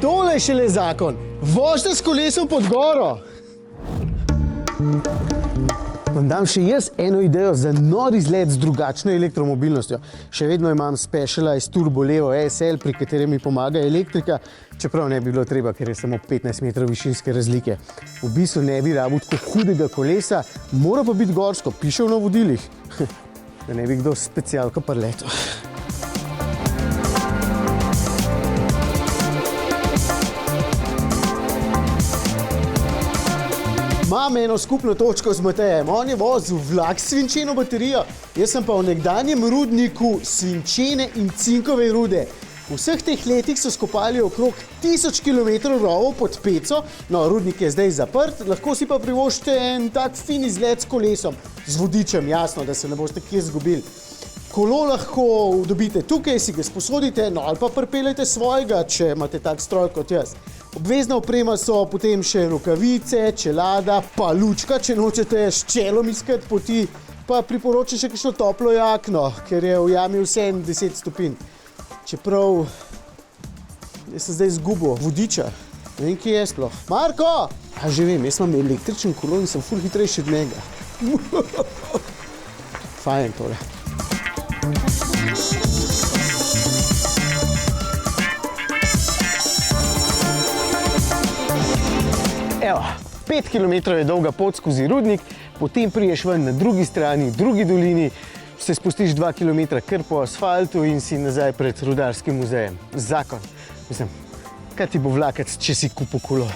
Tole je šele zakon. Vozite s kolesom pod goro. Vam dam še jaz eno idejo za nor izlet z drugačno elektromobilnostjo. Še vedno imam Specialized Turbo Levo SL, pri katerem mi pomaga elektrika, čeprav ne bi bilo treba, ker je samo 15 metrov višinske razlike. V bistvu ne bi rabil tako hudega kolesa, mora pa biti gorsko, piše v navodilih. Da ne bi kdo specialko prletel. Imam eno skupno točko z Matejem. On je vozil vlak s svinčeno baterijo, jaz sem pa v nekdanjem rudniku svinčene in cinkove rude. V vseh teh letih so skopali okrog 1000 km rovov pod peco, no, rudnik je zdaj zaprt, lahko si pa privoščite en tak fin izlet s kolesom, z vodičem, jasno, da se ne boste kje zgubili. Kolo lahko dobite tukaj, si ga sposodite, no ali pa pripeljete svojega, če imate tak stroj kot jaz. Obvezna oprema so potem še rokavice, čelada, pa lučka, če nočete s čelom iskati poti, pa priporočam še kakšno toplo jakno, ker je v jami vseeno 10 stopinj. Čeprav, jaz sem zdaj izgubil vodiča, ne vem, kje je sploh. Marko! A že vem, jaz imam električen kolo in sem ful hitrejši od njega. Fajn tole. Evo, 5 km je dolga pot skozi rudnik, potem priješ ven na drugi strani, v drugi dolini, se spustiš 2 km kar po asfaltu in si nazaj pred rudarskim muzejem. Zakon. Mislim, kaj ti bo vlakec, če si kupil kolo?